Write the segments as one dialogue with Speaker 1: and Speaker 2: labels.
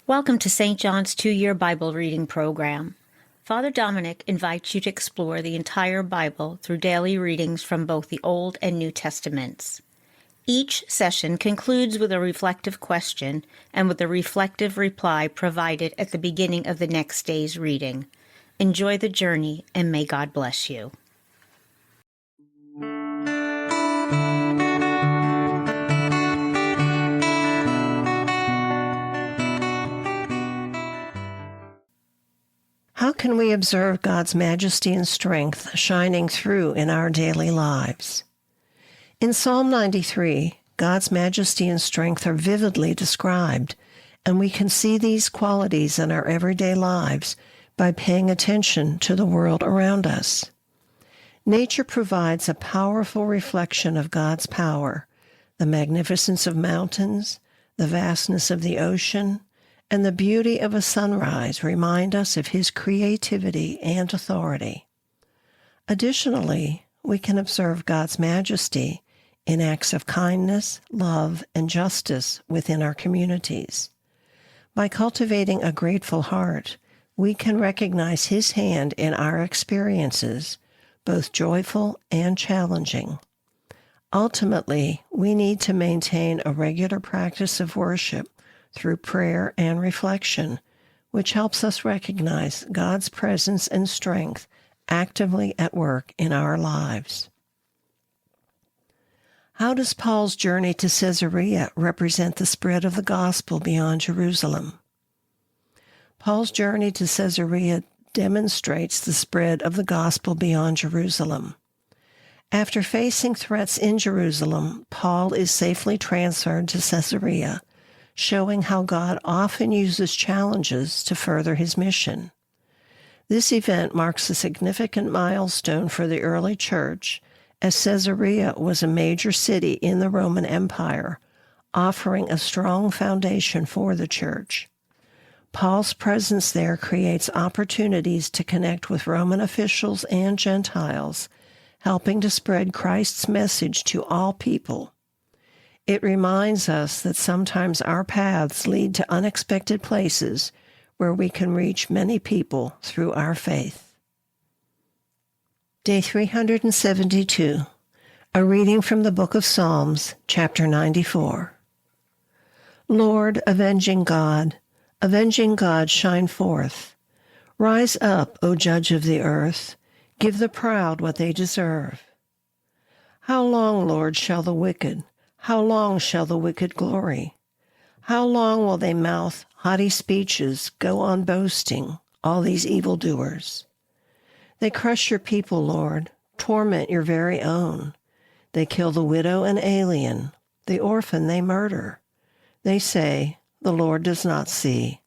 Speaker 1: Welcome to St. John's 2-Year Bible Reading Program. Father Dominic invites you to explore the entire Bible through daily readings from both the Old and New Testaments. Each session concludes with a reflective question and with a reflective reply provided at the beginning of the next day's reading. Enjoy the journey, and may God bless you.
Speaker 2: How can we observe God's majesty and strength shining through in our daily lives? In Psalm 93, God's majesty and strength are vividly described, and we can see these qualities in our everyday lives by paying attention to the world around us. Nature provides a powerful reflection of God's power. The magnificence of mountains, the vastness of the ocean, and the beauty of a sunrise remind us of His creativity and authority. Additionally, we can observe God's majesty in acts of kindness, love, and justice within our communities. By cultivating a grateful heart, we can recognize His hand in our experiences, both joyful and challenging. Ultimately, we need to maintain a regular practice of worship through prayer and reflection, which helps us recognize God's presence and strength actively at work in our lives. How does Paul's journey to Caesarea represent the spread of the gospel beyond Jerusalem? Paul's journey to Caesarea demonstrates the spread of the gospel beyond Jerusalem. After facing threats in Jerusalem, Paul is safely transferred to Caesarea, showing how God often uses challenges to further His mission. This event marks a significant milestone for the early church, as Caesarea was a major city in the Roman Empire, offering a strong foundation for the church. Paul's presence there creates opportunities to connect with Roman officials and Gentiles, helping to spread Christ's message to all people. It reminds us that sometimes our paths lead to unexpected places where we can reach many people through our faith. Day 372, a reading from the book of Psalms, chapter 94. Lord, avenging God, shine forth. Rise up, O Judge of the earth, give the proud what they deserve. How long, Lord, how long shall the wicked glory? How long will they mouth haughty speeches, go on boasting, all these evildoers? They crush your people, Lord, torment your very own. They kill the widow and alien, the orphan they murder. They say, the Lord does not see.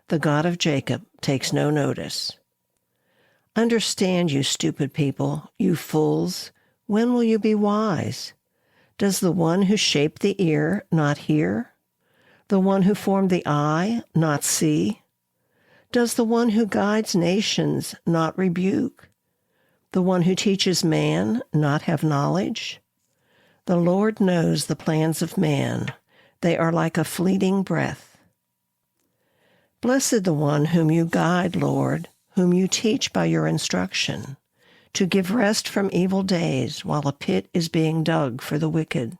Speaker 2: The God of Jacob takes no notice. Understand, you stupid people, you fools. When will you be wise? Does the one who shaped the ear not hear? The one who formed the eye not see? Does the one who guides nations not rebuke? The one who teaches man not have knowledge? The Lord knows the plans of man. They are like a fleeting breath. Blessed the one whom you guide, Lord, whom you teach by your instruction, to give rest from evil days while a pit is being dug for the wicked.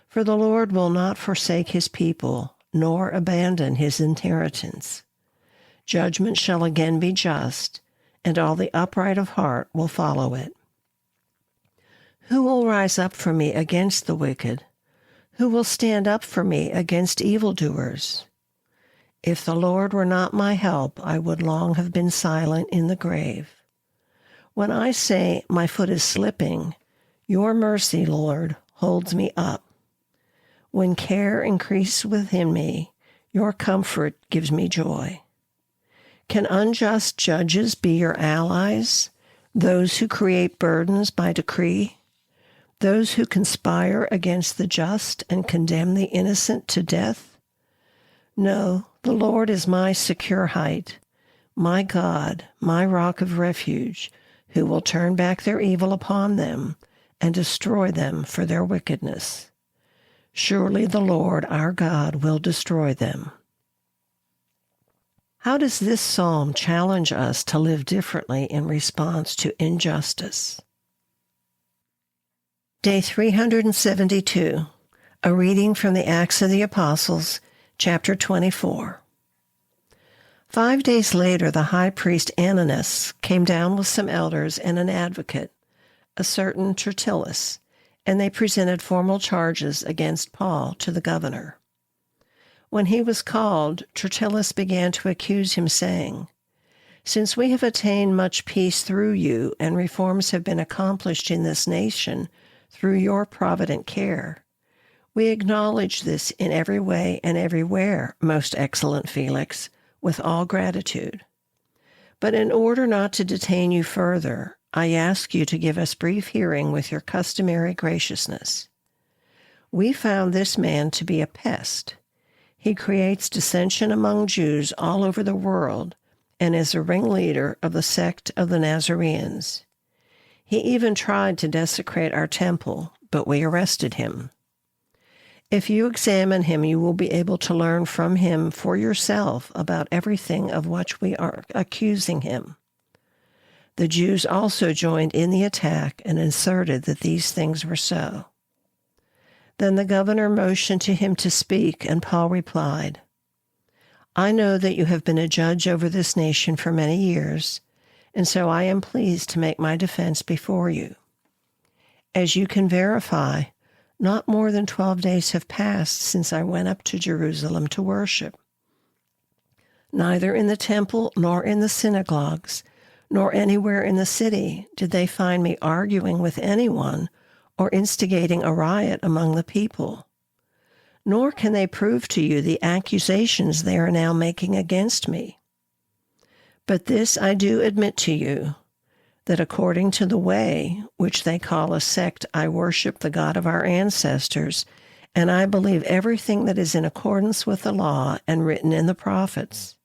Speaker 2: For the Lord will not forsake His people, nor abandon His inheritance. Judgment shall again be just, and all the upright of heart will follow it. Who will rise up for me against the wicked? Who will stand up for me against evildoers? If the Lord were not my help, I would long have been silent in the grave. When I say my foot is slipping, your mercy, Lord, holds me up. When care increases within me, your comfort gives me joy. Can unjust judges be your allies, those who create burdens by decree, those who conspire against the just and condemn the innocent to death? No, the Lord is my secure height, my God, my rock of refuge, who will turn back their evil upon them and destroy them for their wickedness. Surely the Lord our God will destroy them. How does this psalm challenge us to live differently in response to injustice? Day 372, a reading from the Acts of the Apostles, chapter 24. 5 days later, the high priest Ananias came down with some elders and an advocate, a certain Tertullus, and they presented formal charges against Paul to the governor. When he was called, Tertullus began to accuse him, saying, "Since we have attained much peace through you, and reforms have been accomplished in this nation through your provident care, we acknowledge this in every way and everywhere, most excellent Felix, with all gratitude. But in order not to detain you further, I ask you to give us brief hearing with your customary graciousness. We found this man to be a pest. He creates dissension among Jews all over the world and is a ringleader of the sect of the Nazarenes. He even tried to desecrate our temple, but we arrested him. If you examine him, you will be able to learn from him for yourself about everything of which we are accusing him." The Jews also joined in the attack and asserted that these things were so. Then the governor motioned to him to speak, and Paul replied, "I know that you have been a judge over this nation for many years, and so I am pleased to make my defense before you. As you can verify, not more than 12 days have passed since I went up to Jerusalem to worship. Neither in the temple nor in the synagogues, nor anywhere in the city did they find me arguing with anyone or instigating a riot among the people. Nor can they prove to you the accusations they are now making against me. But this I do admit to you, that according to the way, which they call a sect, I worship the God of our ancestors, and I believe everything that is in accordance with the law and written in the prophets.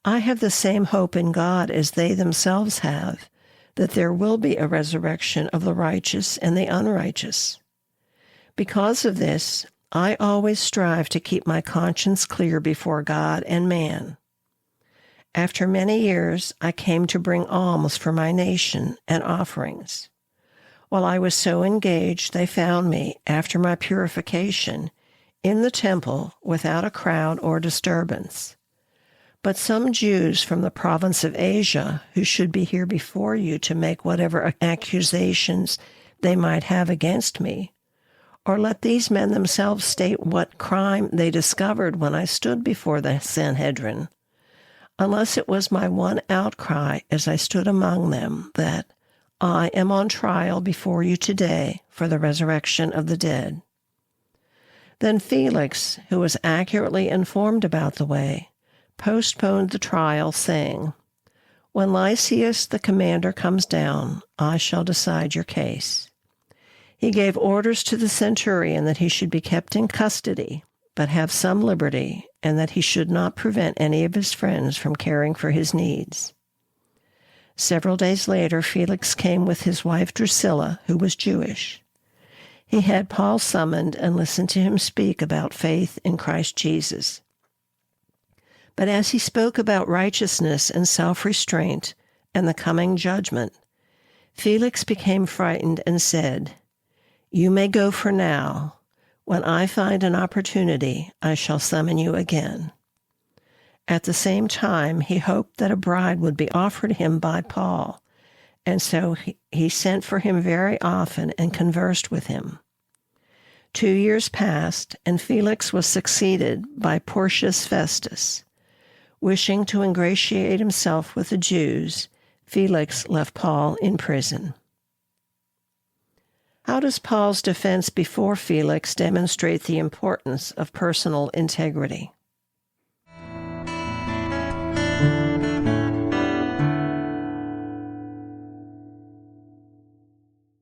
Speaker 2: I have the same hope in God as they themselves have, that there will be a resurrection of the righteous and the unrighteous. Because of this, I always strive to keep my conscience clear before God and man. After many years, I came to bring alms for my nation and offerings. While I was so engaged, they found me, after my purification, in the temple without a crowd or disturbance. But some Jews from the province of Asia, who should be here before you to make whatever accusations they might have against me, or let these men themselves state what crime they discovered when I stood before the Sanhedrin, unless it was my one outcry as I stood among them that I am on trial before you today for the resurrection of the dead. Then Felix, who was accurately informed about the way, postponed the trial, saying, "When Lysias the commander comes down, I shall decide your case." He gave orders to the centurion that he should be kept in custody, but have some liberty, and that he should not prevent any of his friends from caring for his needs. Several days later, Felix came with his wife Drusilla, who was Jewish. He had Paul summoned and listened to him speak about faith in Christ Jesus. But as he spoke about righteousness and self-restraint and the coming judgment, Felix became frightened and said, "You may go for now. When I find an opportunity, I shall summon you again." At the same time, he hoped that a bride would be offered him by Paul, and so he sent for him very often and conversed with him. 2 years passed, and Felix was succeeded by Porcius Festus. Wishing to ingratiate himself with the Jews, Felix left Paul in prison. How does Paul's defense before Felix demonstrate the importance of personal integrity?